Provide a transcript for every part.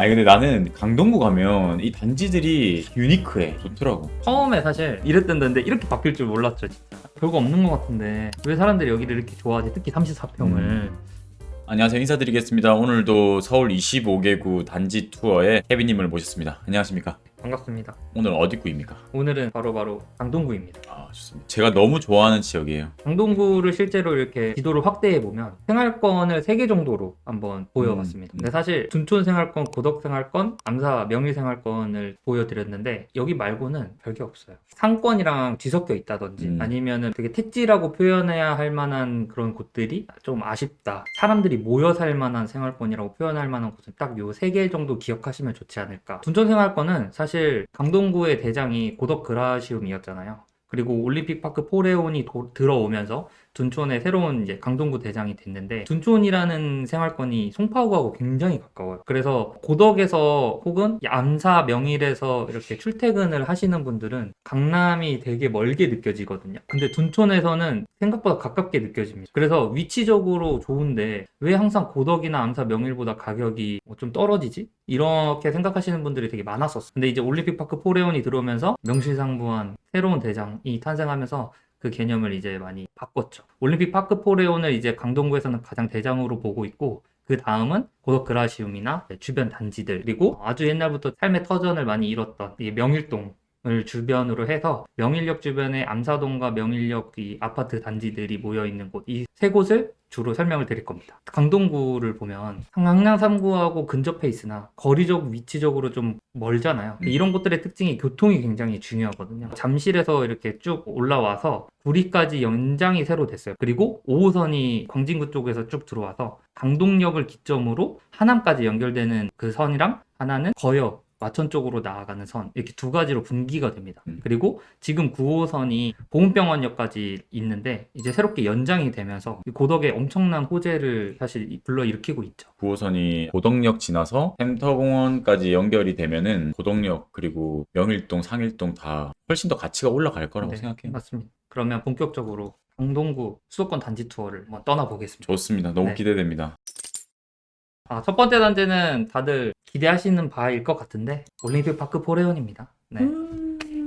아니 근데 나는 강동구 가면 이 단지들이 유니크해. 좋더라고. 처음에 사실 이랬던데 이렇게 바뀔 줄 몰랐죠 진짜. 별거 없는 것 같은데 왜 사람들이 여기를 이렇게 좋아하지? 특히 34평을. 안녕하세요. 인사드리겠습니다. 오늘도 서울 25개구 단지 투어에 케빈님을 모셨습니다. 안녕하십니까? 반갑습니다. 오늘 어디 구입니까? 오늘은 바로 강동구입니다. 아 좋습니다. 제가 너무 좋아하는 지역이에요. 강동구를 실제로 이렇게 지도를 확대해 보면 생활권을 3개 정도로 한번 보여봤습니다. 근데 사실 둔촌 생활권, 고덕 생활권, 암사 명일 생활권을 보여드렸는데 여기 말고는 별게 없어요. 상권이랑 뒤섞여 있다든지 아니면은 되게 택지라고 표현해야 할 만한 그런 곳들이 좀 아쉽다. 사람들이 모여 살 만한 생활권이라고 표현할 만한 곳은 딱 요 3개 정도 기억하시면 좋지 않을까. 둔촌 생활권은 사실 강동구의 대장이 고덕 그라시움이었잖아요. 그리고 올림픽파크 포레온이 들어오면서 둔촌의 새로운 이제 강동구 대장이 됐는데, 둔촌이라는 생활권이 송파구하고 굉장히 가까워요. 그래서 고덕에서 혹은 암사 명일에서 이렇게 출퇴근을 하시는 분들은 강남이 되게 멀게 느껴지거든요. 근데 둔촌에서는 생각보다 가깝게 느껴집니다. 그래서 위치적으로 좋은데 왜 항상 고덕이나 암사 명일보다 가격이 좀 떨어지지? 이렇게 생각하시는 분들이 되게 많았었어요. 근데 이제 올림픽파크 포레온이 들어오면서 명실상부한 새로운 대장이 탄생하면서 그 개념을 이제 많이 바꿨죠. 올림픽 파크 포레온을 이제 강동구에서는 가장 대장으로 보고 있고, 그 다음은 고덕 그라시움이나 주변 단지들, 그리고 아주 옛날부터 삶의 터전을 많이 잃었던 이 명일동을 주변으로 해서 명일역 주변에 암사동과 명일역 이 아파트 단지들이 모여 있는 곳, 이 세 곳을 주로 설명을 드릴 겁니다. 강동구를 보면 한강 3구하고 근접해 있으나 거리적 위치적으로 좀 멀잖아요. 이런 곳들의 특징이 교통이 굉장히 중요하거든요. 잠실에서 이렇게 쭉 올라와서 구리까지 연장이 새로 됐어요. 그리고 5호선이 광진구 쪽에서 쭉 들어와서 강동역을 기점으로 하남까지 연결되는 그 선이랑, 하나는 거역 마천 쪽으로 나아가는 선, 이렇게 두 가지로 분기가 됩니다. 그리고 지금 9호선이 보훈병원역까지 있는데 이제 새롭게 연장이 되면서 고덕에 엄청난 호재를 사실 불러일으키고 있죠. 9호선이 고덕역 지나서 햄터공원까지 연결이 되면은 고덕역 그리고 명일동, 상일동 다 훨씬 더 가치가 올라갈 거라고 생각해요. 맞습니다. 그러면 본격적으로 강동구 수도권 단지 투어를 한번 떠나보겠습니다. 좋습니다. 너무 기대됩니다. 첫 번째 단지는 다들 기대하시는 바일 것 같은데 올림픽 파크 포레온입니다.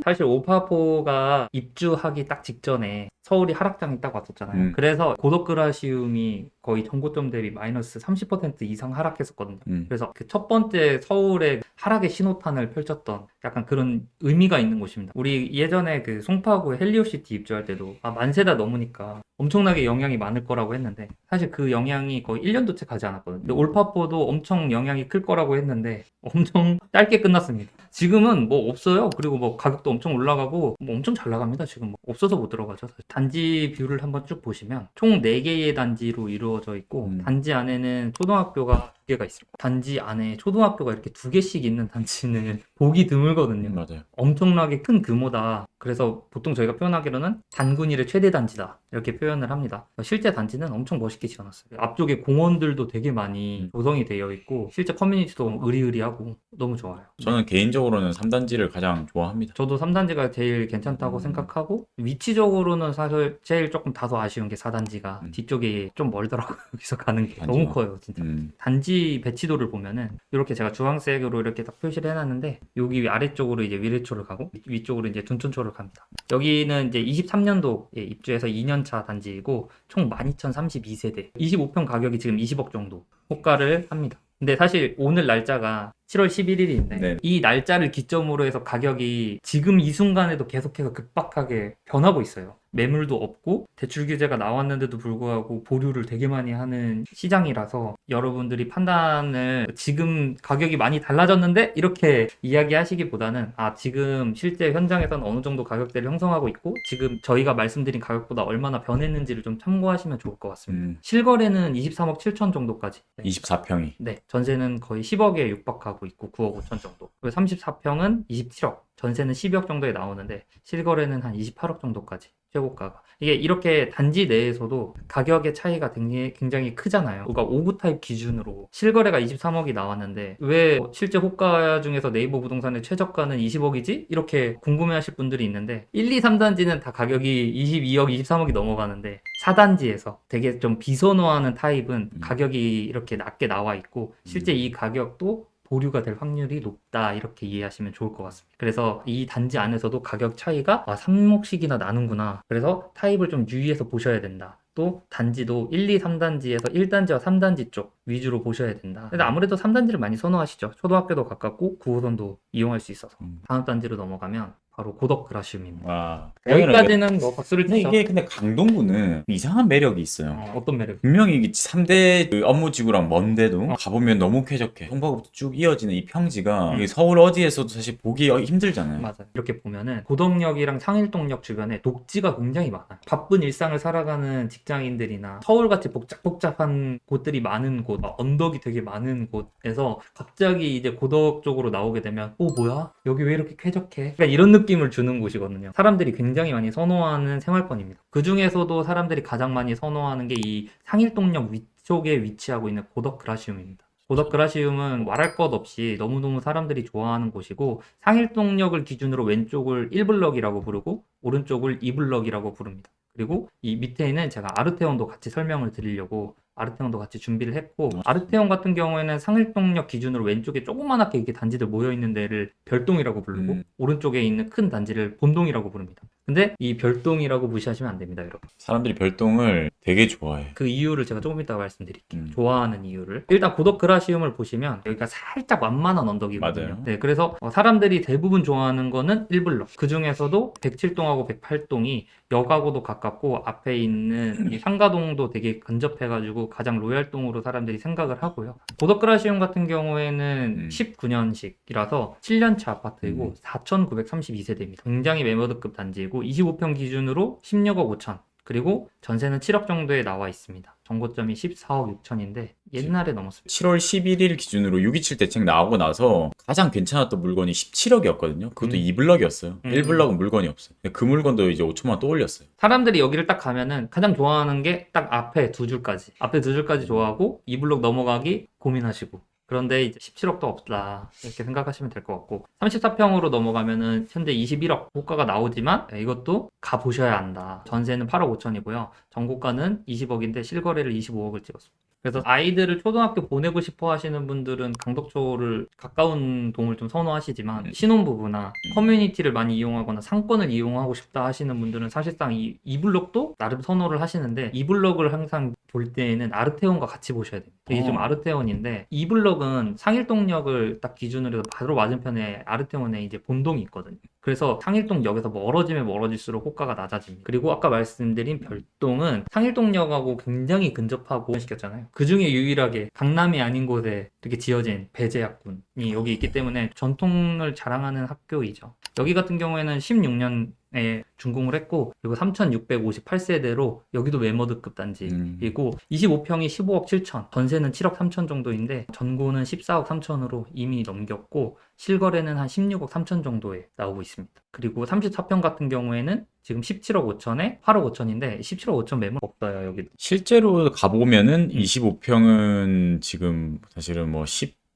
사실 오파포가 입주하기 딱 직전에 서울이 하락장이 딱 왔었잖아요. 그래서 고덕 그라시움이 거의 전고점 대비 마이너스 30% 이상 하락했었거든요. 그래서 그 첫 번째 서울의 하락의 신호탄을 펼쳤던 약간 그런 의미가 있는 곳입니다. 우리 예전에 그 송파구에 헬리오시티 입주할 때도 만세다 넘으니까 엄청나게 영향이 많을 거라고 했는데 사실 그 영향이 거의 1년도 채 가지 않았거든요. 근데 올파포도 엄청 영향이 클 거라고 했는데 엄청 짧게 끝났습니다. 지금은 뭐 없어요. 그리고 뭐 가격도 엄청 올라가고 뭐 엄청 잘 나갑니다. 지금 뭐 없어서 못 들어가죠. 단지 뷰를 한번 쭉 보시면 총 4개의 단지로 이루어져 있고 단지 안에는 초등학교가 2개가 있어요. 단지 안에 초등학교가 이렇게 2개씩 있는 단지는 보기 드물거든요. 맞아요. 엄청나게 큰 규모다. 그래서 보통 저희가 표현하기로는 단군일의 최대 단지다, 이렇게 표현을 합니다. 실제 단지는 엄청 멋있게 지어놨어요. 앞쪽에 공원들도 되게 많이 조성이 되어 있고 실제 커뮤니티도 의리의리하고 너무 좋아요. 저는 개인적으로는 3단지를 가장 좋아합니다. 저도 3단지가 제일 괜찮다고 생각하고, 위치적으로는 사실 제일 조금 다소 아쉬운 게 4단지가 뒤쪽에 좀 멀더라고요. 여기서 가는 게 너무 커요 진짜. 단지 배치도를 보면은 이렇게 제가 주황색으로 이렇게 딱 표시를 해놨는데, 여기 아래쪽으로 이제 위례초를 가고 위쪽으로 이제 둔촌초를 갑니다. 여기는 이제 23년도에 입주해서 2년차 단지이고 총 12,032세대, 25평 가격이 지금 20억 정도 호가를 합니다. 근데 사실 오늘 날짜가 7월 11일인데 이 날짜를 기점으로 해서 가격이 지금 이 순간에도 계속해서 급박하게 변하고 있어요. 매물도 없고 대출 규제가 나왔는데도 불구하고 보류를 되게 많이 하는 시장이라서 여러분들이 판단을 지금 가격이 많이 달라졌는데 이렇게 이야기하시기보다는 지금 실제 현장에서는 어느 정도 가격대를 형성하고 있고 지금 저희가 말씀드린 가격보다 얼마나 변했는지를 좀 참고하시면 좋을 것 같습니다. 실거래는 23억 7천 정도까지. 24평이. 네, 전세는 거의 10억에 육박하고 있고 9억 5천 정도. 그리고 34평은 27억, 전세는 12억 정도에 나오는데 실거래는 한 28억 정도까지. 최고가가. 이게 이렇게 단지 내에서도 가격의 차이가 굉장히 크잖아요. 그러니까 5구 타입 기준으로 실거래가 23억이 나왔는데 왜 실제 호가 중에서 네이버 부동산의 최저가는 20억이지? 이렇게 궁금해하실 분들이 있는데 1, 2, 3단지는 다 가격이 22억, 23억이 넘어가는데 4단지에서 되게 좀 비선호하는 타입은 가격이 이렇게 낮게 나와 있고 실제 이 가격도 보류가 될 확률이 높다 이렇게 이해하시면 좋을 것 같습니다. 그래서 이 단지 안에서도 가격 차이가 삽목씩이나 나는구나. 그래서 타입을 좀 유의해서 보셔야 된다. 또 단지도 1, 2, 3단지에서 1단지와 3단지 쪽 위주로 보셔야 된다. 근데 아무래도 3단지를 많이 선호하시죠. 초등학교도 가깝고 9호선도 이용할 수 있어서. 다음 단지로 넘어가면 바로 고덕 그라시움입니다. 와. 여기까지는 뭐 박수를 근데 치죠. 이게 근데 강동구는 이상한 매력이 있어요. 어떤 매력? 분명히 이게 3대 그 업무지구랑 먼데도 가보면 너무 쾌적해. 송파구부터 쭉 이어지는 이 평지가 이게 서울 어디에서도 사실 보기 힘들잖아요. 맞아요. 이렇게 보면은 고덕역이랑 상일동역 주변에 녹지가 굉장히 많아요. 바쁜 일상을 살아가는 직장인들이나 서울같이 복잡한 곳들이 많은 곳, 언덕이 되게 많은 곳에서 갑자기 이제 고덕 쪽으로 나오게 되면 뭐야? 여기 왜 이렇게 쾌적해? 그러니까 이런 느낌을 주는 곳이거든요. 사람들이 굉장히 많이 선호하는 생활권입니다. 그 중에서도 사람들이 가장 많이 선호하는 게 이 상일동역 위쪽에 위치하고 있는 고덕 그라시움입니다. 고덕 그라시움은 말할 것 없이 너무너무 사람들이 좋아하는 곳이고 상일동역을 기준으로 왼쪽을 1블럭이라고 부르고 오른쪽을 2블럭이라고 부릅니다. 그리고 이 밑에는 제가 아르테온도 같이 설명을 드리려고 아르테온도 같이 준비를 했고 아르테온 같은 경우에는 상일동역 기준으로 왼쪽에 조그만하게 이렇게 단지들 모여있는 데를 별동이라고 부르고 오른쪽에 있는 큰 단지를 본동이라고 부릅니다. 근데 이 별동이라고 무시하시면 안 됩니다, 여러분. 사람들이 별동을 되게 좋아해. 그 이유를 제가 조금 이따가 말씀드릴게요. 좋아하는 이유를. 일단 고덕 그라시움을 보시면 여기가 살짝 완만한 언덕이거든요. 맞아요. 네, 그래서 사람들이 대부분 좋아하는 거는 1블럭. 그 중에서도 107동하고 108동이 역하고도 가깝고 앞에 있는 이 상가동도 되게 근접해가지고 가장 로얄동으로 사람들이 생각을 하고요. 고덕 그라시움 같은 경우에는 19년식이라서 7년차 아파트이고 4,932세대입니다. 굉장히 매머드급 단지이고 25평 기준으로 16억 5천. 그리고 전세는 7억 정도에 나와 있습니다. 정고점이 14억 6천인데 옛날에 넘었습니다. 7월 11일 기준으로 627 대책 나오고 나서 가장 괜찮았던 물건이 17억이었거든요. 그것도 2블럭이었어요. 1블럭은 물건이 없어요. 그 물건도 이제 5천만 원 또 올렸어요. 사람들이 여기를 딱 가면은 가장 좋아하는 게 딱 앞에 두 줄까지. 앞에 두 줄까지 좋아하고 2블럭 넘어가기 고민하시고. 그런데 이제 17억도 없다 이렇게 생각하시면 될 것 같고 34평으로 넘어가면은 현재 21억 호가가 나오지만 이것도 가보셔야 한다. 전세는 8억 5천이고요. 정고가는 20억인데 실거래를 25억을 찍었습니다. 그래서 아이들을 초등학교 보내고 싶어 하시는 분들은 강덕초를 가까운 동을 좀 선호하시지만 신혼부부나 커뮤니티를 많이 이용하거나 상권을 이용하고 싶다 하시는 분들은 사실상 이 2블럭도 나름 선호를 하시는데 2블럭을 항상 볼 때에는 아르테온과 같이 보셔야 됩니다. 이게 좀 아르테온인데 2블럭은 상일동역을 딱 기준으로 해서 바로 맞은편에 아르테온에 이제 본동이 있거든요. 그래서 상일동역에서 멀어지면 멀어질수록 호가가 낮아집니다. 그리고 아까 말씀드린 별동은 상일동역하고 굉장히 근접하고 시켰잖아요. 그 중에 유일하게 강남이 아닌 곳에 이렇게 지어진 배재학군이 여기 있기 때문에 전통을 자랑하는 학교이죠. 여기 같은 경우에는 16년에 준공을 했고 그리고 3,658세대로 여기도 매머드급 단지이고 25평이 15억 7천, 전세는 7억 3천 정도인데 전고는 14억 3천으로 이미 넘겼고 실거래는 한 16억 3천 정도에 나오고 있습니다. 그리고 34평 같은 경우에는 지금 17억 5천에 8억 5천인데 17억 5천 매물 없어요, 여기. 실제로 가보면은 25평은 지금 사실은 뭐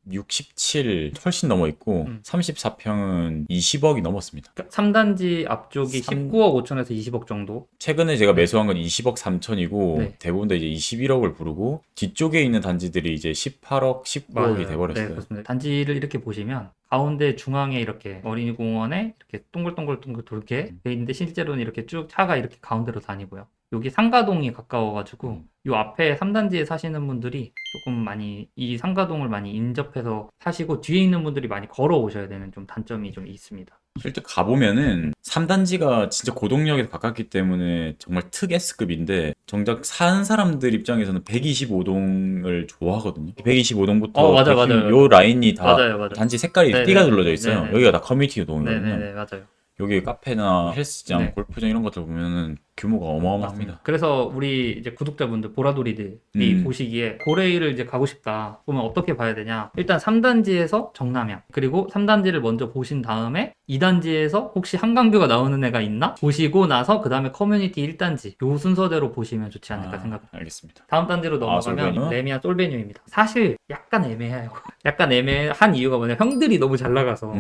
67 훨씬 넘어 있고 34평은 20억이 넘었습니다. 3단지 앞쪽이 19억 5천에서 20억 정도. 최근에 제가 매수한 건 20억 3천이고 네. 대부분 다 이제 21억을 부르고 뒤쪽에 있는 단지들이 이제 18억, 19억이 돼버렸어요. 네, 그렇습니다. 단지를 이렇게 보시면 가운데 중앙에 이렇게 어린이공원에 이렇게 동글동글 돌게 돼 있는데 실제로는 이렇게 쭉 차가 이렇게 가운데로 다니고요. 여기 상가동이 가까워가지고 이 앞에 3단지에 사시는 분들이 조금 많이 이 상가동을 많이 인접해서 사시고 뒤에 있는 분들이 많이 걸어오셔야 되는 좀 단점이 좀 있습니다. 실제 가보면은 3단지가 진짜 고동역에서 가깝기 때문에 정말 특 S급인데 정작 사는 사람들 입장에서는 125동을 좋아하거든요. 125동부터 맞아요. 요 라인이 다 맞아요. 단지 색깔이 네네. 띠가 둘러져 있어요. 네네. 여기가 다 커뮤니티 동이거든요. 네네네, 맞아요. 여기 카페나 헬스장, 네. 골프장 이런 것들 보면은 규모가 어마어마합니다. 그래서 우리 이제 구독자분들, 보라돌이들이 보시기에 고레일을 이제 가고 싶다. 그러면 어떻게 봐야 되냐? 일단 3단지에서 정남향, 그리고 3단지를 먼저 보신 다음에 2단지에서 혹시 한강뷰가 나오는 애가 있나? 보시고 나서 그 다음에 커뮤니티 1단지. 요 순서대로 보시면 좋지 않을까 생각합니다. 알겠습니다. 다음 단지로 넘어가면 솔베뉴? 레미안 솔베뉴입니다. 사실 약간 애매해요. 약간 애매한 이유가 뭐냐? 형들이 너무 잘 나가서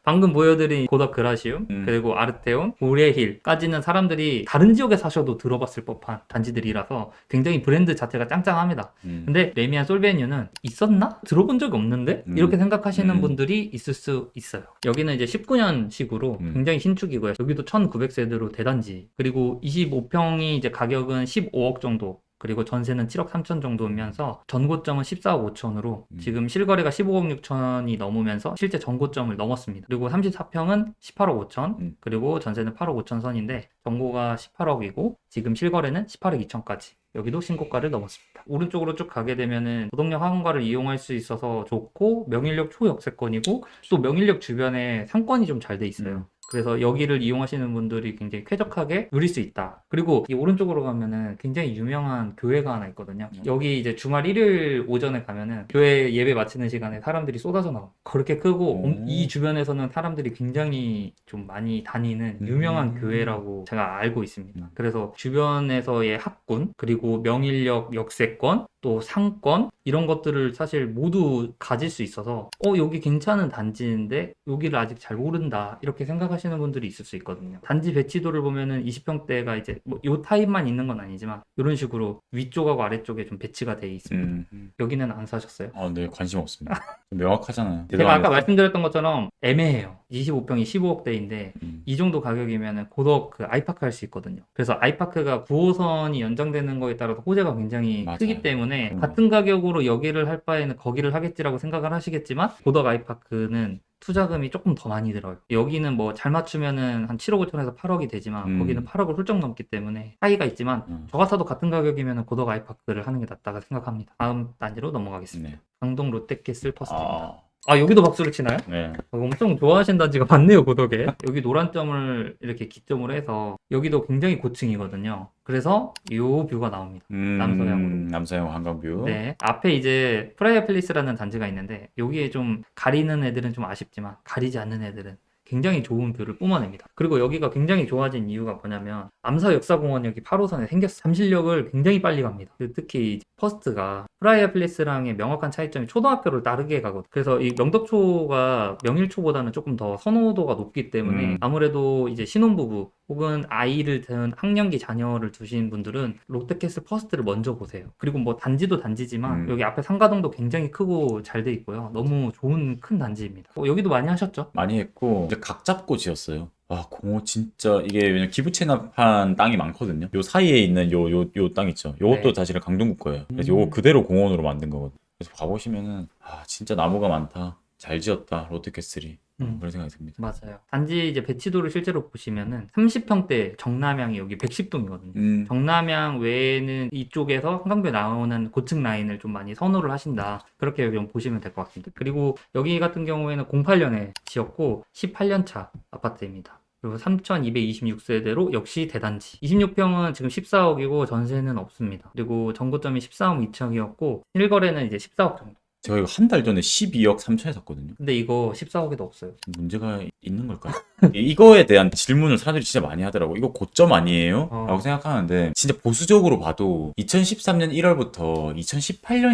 방금 보여드린 고덕 그라시움, 그리고 아르테온, 고레힐까지는 사람들이 다른 지역 지역에 사셔도 들어봤을 법한 단지들이라서 굉장히 브랜드 자체가 짱짱합니다. 근데 레미안 솔베뉴는 있었나? 들어본 적이 없는데? 이렇게 생각하시는 분들이 있을 수 있어요. 여기는 이제 19년식으로 굉장히 신축이고요. 여기도 1900세대로 대단지. 그리고 25평이 이제 가격은 15억 정도. 그리고 전세는 7억 3천 정도면서 전고점은 14억 5천으로 지금 실거래가 15억 6천이 넘으면서 실제 전고점을 넘었습니다. 그리고 34평은 18억 5천 그리고 전세는 8억 5천 선인데 전고가 18억이고 지금 실거래는 18억 2천까지 여기도 신고가를 넘었습니다. 오른쪽으로 쭉 가게 되면은 고덕역 하원가를 이용할 수 있어서 좋고 명일역 초역세권이고 또 명일역 주변에 상권이 좀 잘 돼 있어요. 그래서 여기를 이용하시는 분들이 굉장히 쾌적하게 누릴 수 있다. 그리고 이 오른쪽으로 가면은 굉장히 유명한 교회가 하나 있거든요. 여기 이제 주말 일요일 오전에 가면은 교회 예배 마치는 시간에 사람들이 쏟아져 나와요. 그렇게 크고 이 주변에서는 사람들이 굉장히 좀 많이 다니는 유명한 교회라고 제가 알고 있습니다. 그래서 주변에서의 학군 그리고 명일역 역세권 또 상권 이런 것들을 사실 모두 가질 수 있어서 여기 괜찮은 단지인데 여기를 아직 잘 모른다 이렇게 생각하시는 분들이 있을 수 있거든요. 단지 배치도를 보면은 20평대가 이제 뭐 요 타입만 있는 건 아니지만 이런 식으로 위쪽하고 아래쪽에 좀 배치가 돼 있습니다. 여기는 안 사셨어요? 네, 관심 없습니다. 명확하잖아요. 제가 아까 말씀드렸던 것처럼 애매해요. 25평이 15억대인데 이 정도 가격이면 고덕 그 아이파크 할 수 있거든요. 그래서 아이파크가 9호선이 연장되는 거에 따라서 호재가 굉장히 맞아요. 크기 때문에 같은 가격으로 여기를 할 바에는 거기를 하겠지라고 생각을 하시겠지만 고덕 아이파크는 투자금이 조금 더 많이 들어요. 여기는 뭐 잘 맞추면은 한 7억 5천에서 8억이 되지만 거기는 8억을 훌쩍 넘기 때문에 차이가 있지만 저 같아도 같은 가격이면 고덕 아이파크를 하는 게 낫다고 생각합니다. 다음 단지로 넘어가겠습니다. 네. 강동 롯데캐슬 퍼스트입니다. 여기도 박수를 치나요? 네. 엄청 좋아하신 단지가 많네요, 고덕에. 여기 노란 점을 이렇게 기점으로 해서 여기도 굉장히 고층이거든요. 그래서 이 뷰가 나옵니다. 남서향으로. 남서향 한강뷰. 네. 앞에 이제 프라이어 팰리스라는 단지가 있는데 여기에 좀 가리는 애들은 좀 아쉽지만 가리지 않는 애들은 굉장히 좋은 뷰를 뿜어냅니다. 그리고 여기가 굉장히 좋아진 이유가 뭐냐면 암사 역사공원역이 8호선에 생겼어요. 잠실역을 굉장히 빨리 갑니다. 특히 퍼스트가 프라이어 팰리스랑의 명확한 차이점이 초등학교를 따르게 가거든요. 그래서 이 명덕초가 명일초보다는 조금 더 선호도가 높기 때문에 아무래도 이제 신혼부부 혹은 아이를 둔 학령기 자녀를 두신 분들은 롯데캐슬 퍼스트를 먼저 보세요. 그리고 뭐 단지도 단지지만 여기 앞에 상가동도 굉장히 크고 잘 돼 있고요. 너무 좋은 큰 단지입니다. 여기도 많이 하셨죠? 많이 했고 이제 각 잡고 지었어요. 공호 진짜 이게 왜냐면 기부 체납한 땅이 많거든요. 요 사이에 있는 요 땅 있죠. 요것도 네. 사실은 강동구 거예요. 그래서 요거 그대로 공원으로 만든 거거든요. 그래서 가보시면은 진짜 나무가 많다. 잘 지었다. 롯데캐슬이. 그런 생각이 듭니다. 맞아요. 단지 이제 배치도를 실제로 보시면은 30평대 정남향이 여기 110동이거든요. 정남향 외에는 이쪽에서 한강뷰에 나오는 고층 라인을 좀 많이 선호를 하신다. 그렇게 좀 보시면 될 것 같습니다. 그리고 여기 같은 경우에는 08년에 지었고 18년 차 아파트입니다. 그리고 3,226세대로 역시 대단지. 26평은 지금 14억이고 전세는 없습니다. 그리고 전고점이 14억 2천이었고 실거래는 이제 14억 정도. 제가 이거 한 달 전에 12억 3천에 샀거든요. 근데 이거 14억에도 없어요. 문제가 있는 걸까요? 이거에 대한 질문을 사람들이 진짜 많이 하더라고. 이거 고점 아니에요? 라고 생각하는데 진짜 보수적으로 봐도 2013년 1월부터 2018년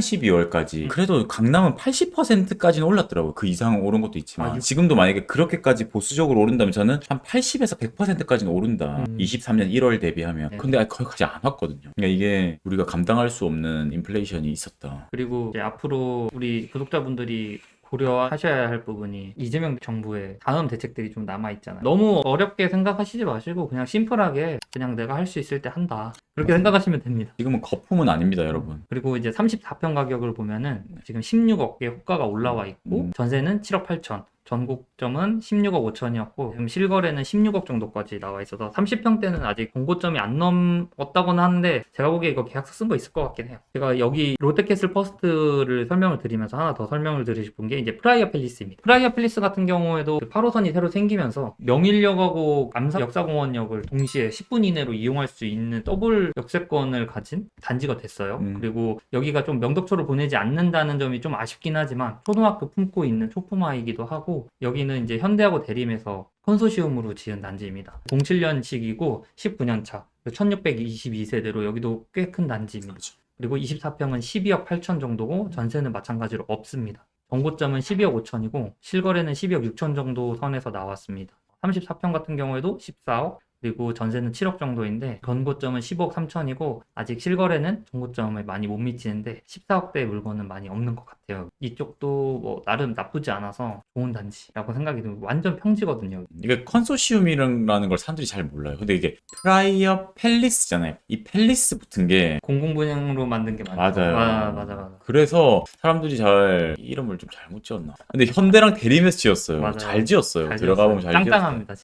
12월까지 그래도 강남은 80%까지는 올랐더라고요. 그 이상 오른 것도 있지만 지금도 만약에 그렇게까지 보수적으로 오른다면 저는 한 80에서 100%까지는 오른다. 23년 1월 대비하면. 근데 거기까지 안 왔거든요. 그러니까 이게 우리가 감당할 수 없는 인플레이션이 있었다. 그리고 이제 앞으로 우리 구독자분들이 고려하셔야 할 부분이 이재명 정부의 다음 대책들이 좀 남아있잖아요. 너무 어렵게 생각하시지 마시고 그냥 심플하게 그냥 내가 할 수 있을 때 한다. 그렇게 생각하시면 됩니다. 지금은 거품은 아닙니다, 여러분. 그리고 이제 34평 가격을 보면은 지금 16억의 호가가 올라와 있고 전세는 7억 8천. 전국점은 16억 5천이었고 지금 실거래는 16억 정도까지 나와 있어서 30평대는 아직 공고점이 안 넘었다고는 하는데 제가 보기에 이거 계약서 쓴 거 있을 것 같긴 해요. 제가 여기 롯데캐슬 퍼스트를 설명을 드리면서 하나 더 설명을 드리고 싶은 게 이제 프라이어 팰리스입니다. 프라이어 팰리스 같은 경우에도 8호선이 새로 생기면서 명일역하고 암사 역사공원역을 동시에 10분 이내로 이용할 수 있는 더블 역세권을 가진 단지가 됐어요. 그리고 여기가 좀 명덕초를 보내지 않는다는 점이 좀 아쉽긴 하지만 초등학교 품고 있는 초품화이기도 하고 여기는 이제 현대하고 대림에서 컨소시엄으로 지은 단지입니다. 07년식이고 19년 차 1622세대로 여기도 꽤 큰 단지입니다. 그렇죠. 그리고 24평은 12억 8천 정도고 전세는 마찬가지로 없습니다. 정고점은 12억 5천이고 실거래는 12억 6천 정도 선에서 나왔습니다. 34평 같은 경우에도 14억 그리고 전세는 7억 정도인데 전고점은 10억 3천이고 아직 실거래는 전고점을 많이 못 미치는데 14억대 물건은 많이 없는 것 같아요. 이쪽도 뭐 나름 나쁘지 않아서 좋은 단지라고 생각이 들고 완전 평지거든요. 이게 컨소시움이라는 걸 사람들이 잘 몰라요. 근데 이게 프라이어 팰리스잖아요. 이 팰리스 붙은 게 공공분양으로 만든 게 많죠. 맞아요. 맞아. 그래서 사람들이 잘 이름을 좀 잘못 지었나. 근데 현대랑 대리면서 지었어요. 맞아요. 잘 지었어요. 잘 들어가 보면 지었어요. 잘 지었어요. 짱짱합니다.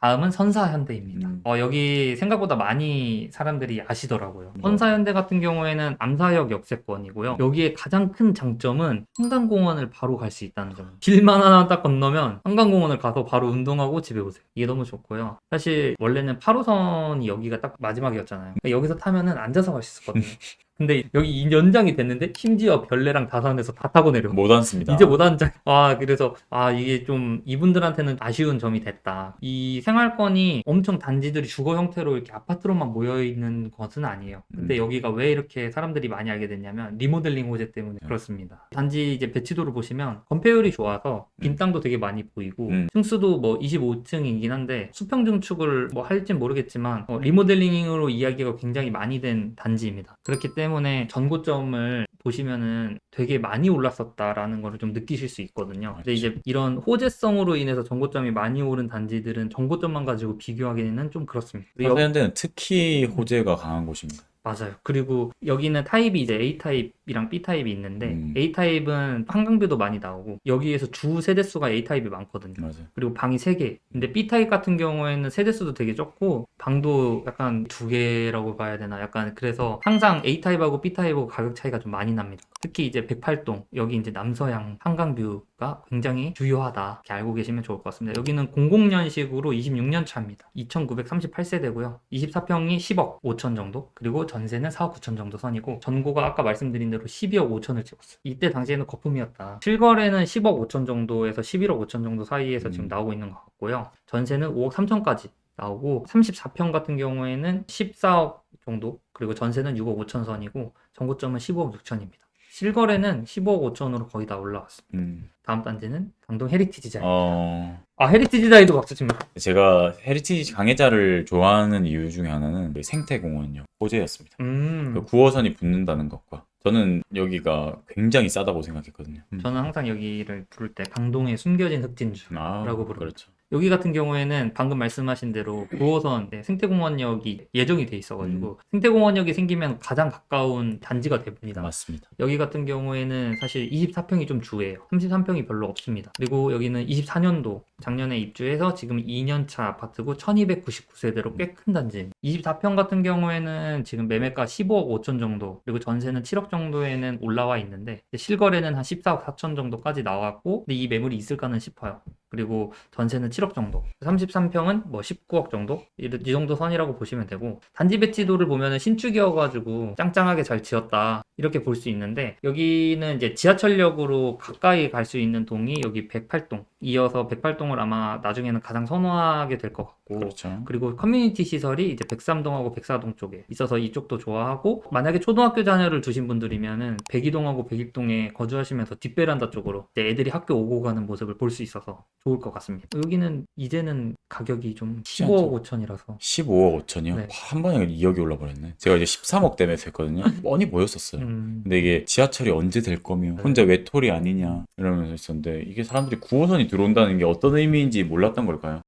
다음은 선사현대입니다. 여기 생각보다 많이 사람들이 아시더라고요. 선사현대 같은 경우에는 암사역 역세권이고요. 여기에 가장 큰 장점은 한강공원을 바로 갈 수 있다는 점. 길만 하나 딱 건너면 한강공원을 가서 바로 운동하고 집에 오세요. 이게 너무 좋고요. 사실 원래는 8호선이 여기가 딱 마지막이었잖아요. 그러니까 여기서 타면은 앉아서 갈 수 있었거든요. 근데 여기 연장이 됐는데 심지어 별내랑 다산에서 다 타고 내려. 못 앉습니다. 이제 못 앉아. 그래서 이게 좀 이분들한테는 아쉬운 점이 됐다. 이 생활권이 엄청 단지들이 주거 형태로 이렇게 아파트로만 모여 있는 것은 아니에요. 근데 여기가 왜 이렇게 사람들이 많이 알게 됐냐면 리모델링 호재 때문에 그렇습니다. 단지 이제 배치도를 보시면 건폐율이 좋아서 빈 땅도 되게 많이 보이고 층수도 뭐 25층이긴 한데 수평 증축을 뭐 할진 모르겠지만 리모델링으로 이야기가 굉장히 많이 된 단지입니다. 그렇기 때문에 전고점을 보시면은 되게 많이 올랐었다라는 걸 좀 느끼실 수 있거든요. 근데 이제 이런 호재성으로 인해서 전고점이 많이 오른 단지들은 전고점만 가지고 비교하기에는 좀 그렇습니다. 선사현대는 특히 호재가 강한 곳입니다. 맞아요. 그리고 여기는 타입이 이제 A타입이랑 B타입이 있는데 A타입은 한강뷰도 많이 나오고 여기에서 주 세대수가 A타입이 많거든요. 맞아요. 그리고 방이 3개. 근데 B타입 같은 경우에는 세대수도 되게 적고 방도 약간 2개라고 봐야 되나? 약간 그래서 항상 A타입하고 B타입하고 가격 차이가 좀 많이 납니다. 특히 이제 108동 여기 이제 남서양 한강뷰가 굉장히 주요하다. 이렇게 알고 계시면 좋을 것 같습니다. 여기는 00년식으로 26년 차입니다. 2938세대고요. 24평이 10억 5천 정도. 그리고 전세는 4억 9천 정도 선이고 전고가 아까 말씀드린 대로 12억 5천을 찍었어요. 이때 당시에는 거품이었다. 실거래는 10억 5천 정도에서 11억 5천 정도 사이에서 지금 나오고 있는 것 같고요. 전세는 5억 3천까지 나오고 34평 같은 경우에는 14억 정도 그리고 전세는 6억 5천 선이고 전고점은 15억 6천입니다. 실거래는 15억 5천으로 거의 다 올라왔습니다. 다음 단지는 강동 헤리티지 자이. 헤리티지 자이도 박수 칩니다. 제가 헤리티지 강해자를 좋아하는 이유 중에 하나는 생태공원역 호재였습니다. 9호선이 붙는다는 것과 저는 여기가 굉장히 싸다고 생각했거든요. 저는 항상 여기를 부를 때 강동의 숨겨진 흑진주라고 부릅니다. 그렇죠. 여기 같은 경우에는 방금 말씀하신 대로 9호선 생태공원역이 예정이 돼 있어가지고 생태공원역이 생기면 가장 가까운 단지가 됩니다. 맞습니다. 여기 같은 경우에는 사실 24평이 좀 주예요. 33평이 별로 없습니다. 그리고 여기는 24년도 작년에 입주해서 지금 2년차 아파트고 1299세대로 꽤 큰 단지. 24평 같은 경우에는 지금 매매가 15억 5천 정도 그리고 전세는 7억 정도에는 올라와 있는데 실거래는 한 14억 4천 정도까지 나왔고 근데 이 매물이 있을까는 싶어요. 그리고 전세는 7억 정도 33평은 뭐 19억 정도 이 정도 선이라고 보시면 되고 단지 배치도를 보면은 신축이어가지고 짱짱하게 잘 지었다 이렇게 볼 수 있는데 여기는 이제 지하철역으로 가까이 갈 수 있는 동이 여기 108동 이어서 108동을 아마 나중에는 가장 선호하게 될 것 같고 그렇죠. 그리고 커뮤니티 시설이 이제 103동하고 104동 쪽에 있어서 이쪽도 좋아하고 만약에 초등학교 자녀를 두신 분들이면은 102동하고 101동에 거주하시면서 뒷베란다 쪽으로 이제 애들이 학교 오고 가는 모습을 볼 수 있어서 좋을 것 같습니다. 여기는 이제는 가격이 좀 15억 5천이라서 15억 5천이요? 네. 한 번에 2억이 올라버렸네. 제가 이제 13억 때문에 했거든요. 뻔히 보였었어요. 근데 이게 지하철이 언제 될 거며 혼자 외톨이 아니냐 이러면서 있었는데 이게 사람들이 9호선이 들어온다는 게 어떤 의미인지 몰랐던 걸까요?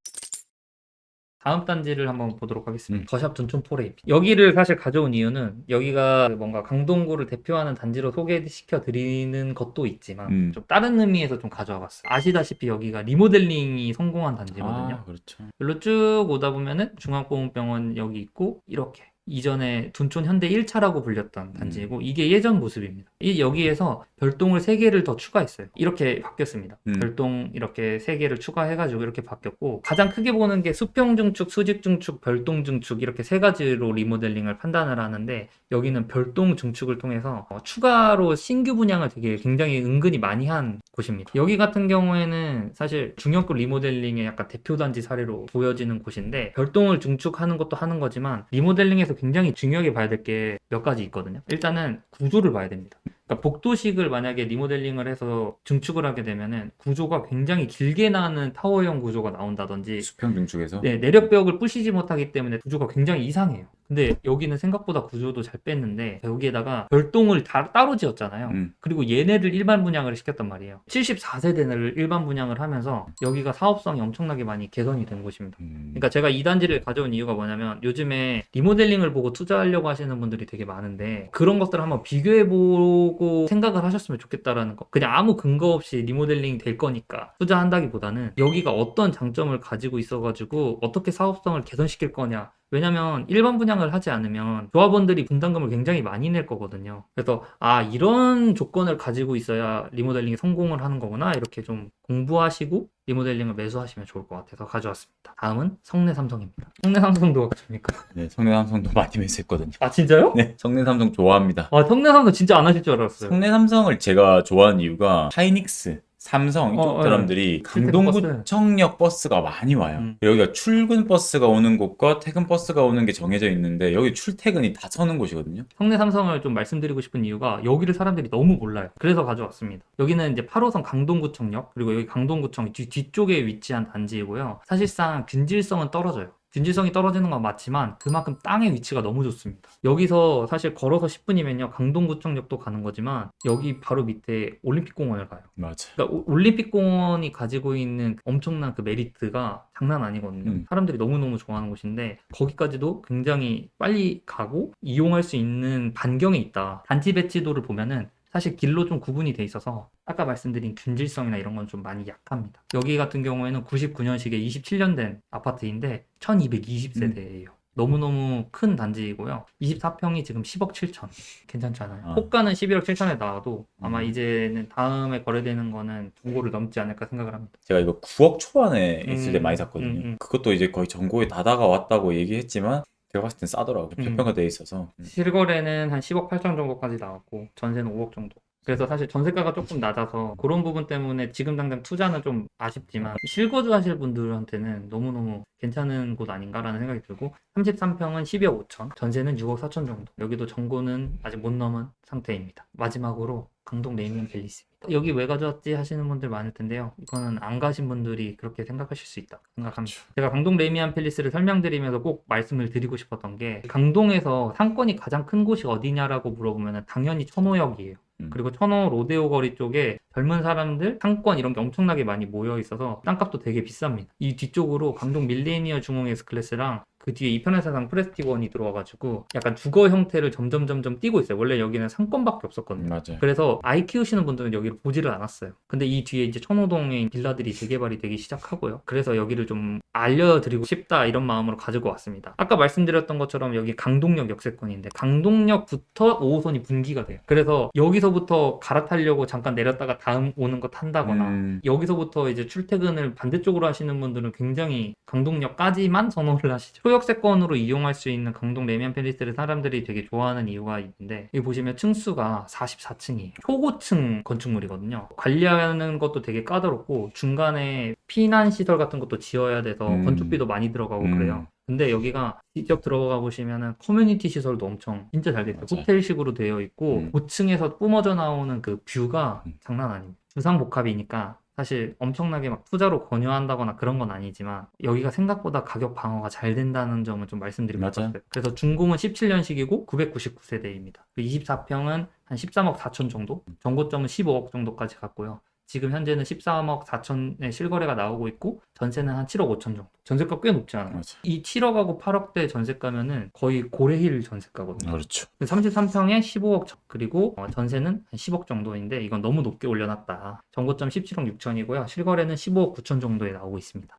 다음 단지를 한번 보도록 하겠습니다. 더샵 둔촌 포레이. 여기를 사실 가져온 이유는 여기가 뭔가 강동구를 대표하는 단지로 소개시켜 드리는 것도 있지만 좀 다른 의미에서 좀 가져와 봤어요. 아시다시피 여기가 리모델링이 성공한 단지거든요. 그렇죠. 여기로 쭉 오다 보면은 중앙보훈병원 여기 있고 이렇게 이전에 둔촌 현대 1차라고 불렸던 단지이고 이게 예전 모습입니다. 여기에서 별동을 3개를 더 추가했어요. 이렇게 바뀌었습니다. 별동 이렇게 3개를 추가해가지고 이렇게 바뀌었고 가장 크게 보는 게 수평 증축, 수직 증축, 별동 증축 이렇게 3가지로 리모델링을 판단을 하는데 여기는 별동 증축을 통해서 추가로 신규 분양을 되게 굉장히 은근히 많이 한 곳입니다. 여기 같은 경우에는 사실 중형급 리모델링의 약간 대표 단지 사례로 보여지는 곳인데 별동을 증축하는 것도 하는 거지만 리모델링에서 굉장히 중요하게 봐야 될 게 몇 가지 있거든요. 일단은 구조를 봐야 됩니다. 그러니까 복도식을 만약에 리모델링을 해서 증축을 하게 되면은 구조가 굉장히 길게 나는 타워형 구조가 나온다든지 수평 중축에서 네, 내력벽을 부시지 못하기 때문에 구조가 굉장히 이상해요. 근데 여기는 생각보다 구조도 잘 뺐는데 여기에다가 별동을 따로 지었잖아요. 그리고 얘네를 일반 분양을 시켰단 말이에요. 74세대를 일반 분양을 하면서 여기가 사업성이 엄청나게 많이 개선이 된 곳입니다. 그러니까 제가 이 단지를 가져온 이유가 뭐냐면 요즘에 리모델링을 보고 투자하려고 하시는 분들이 되게 많은데 그런 것들을 한번 비교해보고 생각을 하셨으면 좋겠다라는 거. 그냥 아무 근거 없이 리모델링 될 거니까 투자한다기보다는 여기가 어떤 장점을 가지고 있어가지고 어떻게 사업성을 개선시킬 거냐. 왜냐면 일반 분양을 하지 않으면 조합원들이 분담금을 굉장히 많이 낼 거거든요. 그래서 이런 조건을 가지고 있어야 리모델링이 성공을 하는 거구나 이렇게 좀 공부하시고 리모델링을 매수하시면 좋을 것 같아서 가져왔습니다. 다음은 성내삼성입니다. 성내삼성도 어떻습니까? 네, 성내삼성도 많이 매수했거든요. 아 진짜요? 네, 성내삼성 좋아합니다. 성내삼성 진짜 안 하실 줄 알았어요. 성내삼성을 제가 좋아하는 이유가 하이닉스, 삼성 이쪽 네. 사람들이 강동구청역 버스가 많이 와요. 여기가 출근 버스가 오는 곳과 퇴근 버스가 오는 게 정해져 있는데 여기 출퇴근이 다 서는 곳이거든요. 성내삼성을 좀 말씀드리고 싶은 이유가 여기를 사람들이 너무 몰라요. 그래서 가져왔습니다. 여기는 이제 8호선 강동구청역 그리고 여기 강동구청 뒤쪽에 위치한 단지이고요. 사실상 균질성은 떨어져요. 균질성이 떨어지는 건 맞지만 그만큼 땅의 위치가 너무 좋습니다. 여기서 사실 걸어서 10분이면요 강동구청역도 가는 거지만 여기 바로 밑에 올림픽공원을 가요. 맞아. 그러니까 올림픽공원이 가지고 있는 엄청난 그 메리트가 장난 아니거든요. 사람들이 너무너무 좋아하는 곳인데 거기까지도 굉장히 빨리 가고 이용할 수 있는 반경에 있다. 단지 배치도를 보면은 사실 길로 좀 구분이 돼 있어서 아까 말씀드린 균질성이나 이런 건 좀 많이 약합니다. 여기 같은 경우에는 99년식에 27년 된 아파트인데 1220세대예요. 너무너무 큰 단지이고요. 24평이 지금 10억 7천. 괜찮잖아요. 호가는 11억 7천에 나와도 아마 이제는 다음에 거래되는 거는 정고를 넘지 않을까 생각을 합니다. 제가 이거 9억 초반에 있을 때 많이 샀거든요. 그것도 이제 거의 정고에 다 다가왔다고 얘기했지만 제가 봤을 땐 싸더라고요. 저평가되어 있어서. 실거래는 한 10억 8천 정도까지 나왔고 전세는 5억 정도. 그래서 사실 전세가가 조금 낮아서 그런 부분 때문에 지금 당장 투자는 좀 아쉽지만 실거주 하실 분들한테는 너무너무 괜찮은 곳 아닌가라는 생각이 들고 33평은 12억 5천, 전세는 6억 4천 정도. 여기도 정고는 아직 못 넘은 상태입니다. 마지막으로 강동 레이미안 팰리스입니다. 여기 왜 가져왔지 하시는 분들 많을 텐데요. 이거는 안 가신 분들이 그렇게 생각하실 수 있다 생각합니다. 제가 강동 레이미안 팰리스를 설명드리면서 꼭 말씀을 드리고 싶었던 게 강동에서 상권이 가장 큰 곳이 어디냐라고 물어보면 당연히 천호역이에요. 그리고 천호 로데오 거리 쪽에 젊은 사람들 상권 이런 게 엄청나게 많이 모여 있어서 땅값도 되게 비쌉니다. 이 뒤쪽으로 강동 밀레니어 중흥 S클래스랑 그 뒤에 이편회사상 프레스티건이 들어와가지고 약간 주거 형태를 점점 띄고 있어요. 원래 여기는 상권밖에 없었거든요. 맞아요. 그래서 아이 키우시는 분들은 여기를 보지를 않았어요. 근데 이 뒤에 이제 천호동에 빌라들이 재개발이 되기 시작하고요. 그래서 여기를 좀 알려드리고 싶다 이런 마음으로 가지고 왔습니다. 아까 말씀드렸던 것처럼 여기 강동역 역세권인데 강동역부터 5호선이 분기가 돼요. 그래서 여기서부터 갈아타려고 잠깐 내렸다가 다음 오는 거 탄다거나 여기서부터 이제 출퇴근을 반대쪽으로 하시는 분들은 굉장히 강동역까지만 선호를 하시죠. 소역세권으로 이용할 수 있는 강동 레미안 팰리스를 사람들이 되게 좋아하는 이유가 있는데 여기 보시면 층수가 44층이에요. 초고층 건축물이거든요. 관리하는 것도 되게 까다롭고 중간에 피난시설 같은 것도 지어야 돼서 건축비도 많이 들어가고 그래요. 근데 여기가 직접 들어가 보시면은 커뮤니티 시설도 엄청 진짜 잘 돼 있어요. 맞아요. 호텔식으로 되어 있고 고층에서 뿜어져 나오는 그 뷰가 장난 아닙니다. 주상복합이니까 사실 엄청나게 막 투자로 권유한다거나 그런 건 아니지만 여기가 생각보다 가격 방어가 잘 된다는 점은 좀 말씀드리고 맞아요. 싶었어요. 그래서 준공은 17년식이고 999세대입니다. 24평은 한 13억 4천 정도, 정고점은 15억 정도까지 갔고요. 지금 현재는 13억 4천의 실거래가 나오고 있고 전세는 한 7억 5천 정도. 전세가 꽤 높지 않아요. 맞아. 이 7억하고 8억대 전세가면은 거의 고래힐 전세가거든요. 그렇죠. 33평에 15억 그리고 전세는 한 10억 정도인데 이건 너무 높게 올려놨다. 정고점 17억 6천이고요. 실거래는 15억 9천 정도에 나오고 있습니다.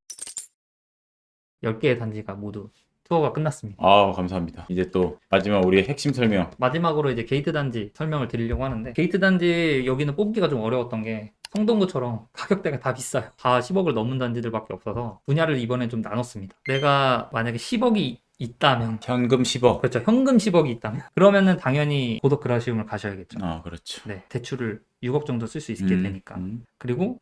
10개의 단지가 모두 투어가 끝났습니다. 감사합니다. 이제 또 마지막 우리의 핵심 설명. 마지막으로 이제 게이트 단지 설명을 드리려고 하는데 게이트 단지 여기는 뽑기가 좀 어려웠던 게 성동구처럼 가격대가 다 비싸요. 다 10억을 넘는 단지들밖에 없어서 분야를 이번에 좀 나눴습니다. 내가 만약에 10억이 있다면 현금 10억. 그렇죠. 현금 10억이 있다면 그러면은 당연히 고덕 그라시움을 가셔야겠죠. 그렇죠. 네, 대출을 6억 정도 쓸 수 있게 되니까. 그리고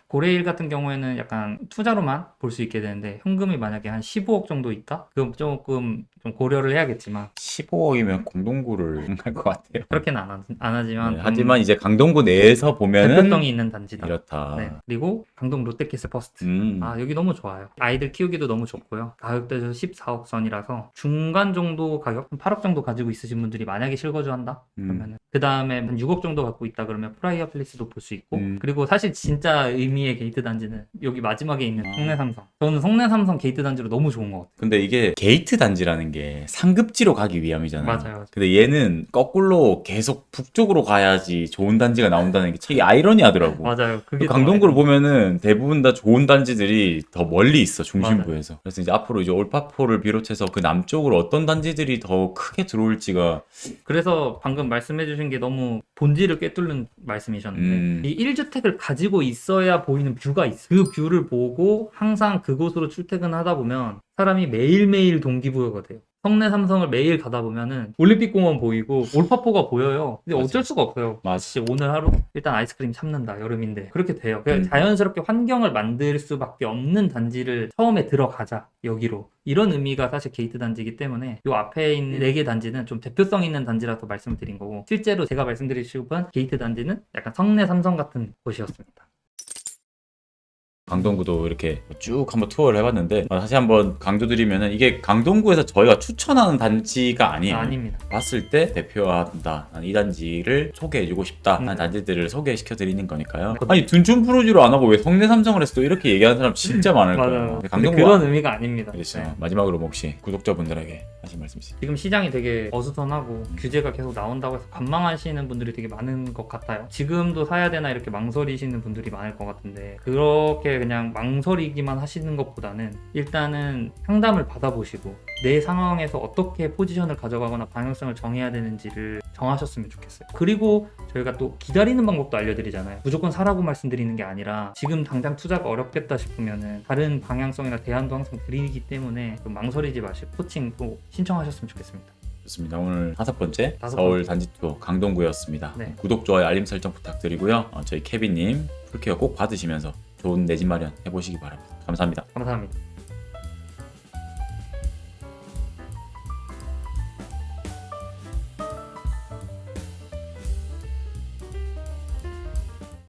고레일 같은 경우에는 약간 투자로만 볼 수 있게 되는데 현금이 만약에 한 15억 정도 있다? 그럼 조금 좀 고려를 해야겠지만 15억이면 공동구를 갈 것 같아요. 그렇게는 안 하지만 네, 좀 하지만 이제 강동구 내에서 보면은 대표성이 있는 단지다. 이렇다. 네. 그리고 강동 롯데캐슬 퍼스트. 음. 여기 너무 좋아요. 아이들 키우기도 너무 좋고요. 가격대도 14억 선이라서 중간 정도 가격, 한 8억 정도 가지고 있으신 분들이 만약에 실거주한다? 그러면은 그 다음에 한 6억 정도 갖고 있다 그러면 프라이어 플레이스도 볼 수 있고 그리고 사실 진짜 의미의 게이트 단지는 여기 마지막에 있는 성내 삼성. 저는 성내 삼성 게이트 단지로 너무 좋은 것 같아요. 근데 이게 게이트 단지라는 게 상급지로 가기 위함이잖아요. 맞아요. 근데 얘는 거꾸로 계속 북쪽으로 가야지 좋은 단지가 나온다는 게 되게 아이러니하더라고. 맞아요. 그게 강동구를 보면은 대부분 다 좋은 단지들이 더 멀리 있어, 중심부에서. 그래서 이제 앞으로 이제 올파포를 비롯해서 그 남쪽으로 어떤 단지들이 더 크게 들어올지가. 그래서 방금 말씀해주신 게 너무 본질을 꿰뚫는 말씀이셨는데 이 1주택을 가지고 있어야 보이는 뷰가 있어요. 그 뷰를 보고 항상 그곳으로 출퇴근하다 보면 사람이 매일매일 동기부여가 돼요. 성내 삼성을 매일 가다 보면은 올림픽공원 보이고 올파포가 보여요. 근데 어쩔 수가 없어요. 맞지. 오늘 하루 일단 아이스크림 참는다. 여름인데 그렇게 돼요. 그냥 자연스럽게 환경을 만들 수밖에 없는 단지를 처음에 들어가자 여기로. 이런 의미가 사실 게이트 단지이기 때문에 이 앞에 있는 4개 단지는 좀 대표성 있는 단지라서 말씀을 드린 거고 실제로 제가 말씀드릴 싶은 게이트 단지는 약간 성내 삼성 같은 곳이었습니다. 강동구도 이렇게 쭉 한번 투어를 해봤는데 다시 한번 강조드리면은 이게 강동구에서 저희가 추천하는 단지가 아니에요. 아닙니다. 봤을 때 대표한다. 난 이 단지를 소개해주고 싶다. 하는 단지들을 소개시켜드리는 거니까요. 아니 둔촌 프로지로 안 하고 왜 성내 삼성을 해서 또 이렇게 얘기하는 사람 진짜 많을 거예요. 맞아요. 근데 근데 그런 의미가 아닙니다. 그렇죠. 네. 마지막으로 뭐 혹시 구독자분들에게 하신 말씀 있으세요? 지금 시장이 되게 어수선하고 규제가 계속 나온다고 해서 관망하시는 분들이 되게 많은 것 같아요. 지금도 사야 되나 이렇게 망설이시는 분들이 많을 것 같은데 그렇게 그냥 망설이기만 하시는 것보다는 일단은 상담을 받아보시고 내 상황에서 어떻게 포지션을 가져가거나 방향성을 정해야 되는지를 정하셨으면 좋겠어요. 그리고 저희가 또 기다리는 방법도 알려드리잖아요. 무조건 사라고 말씀드리는 게 아니라 지금 당장 투자가 어렵겠다 싶으면은 다른 방향성이나 대안도 항상 드리기 때문에 좀 망설이지 마시고 코칭도 신청하셨으면 좋겠습니다. 좋습니다. 오늘 5번째 다섯 서울 번째. 단지 투어 강동구였습니다. 네. 구독, 좋아요, 알림 설정 부탁드리고요. 저희 케빈님 풀케어 꼭 받으시면서 좋은 내 집 마련 해보시기 바랍니다. 감사합니다. 감사합니다.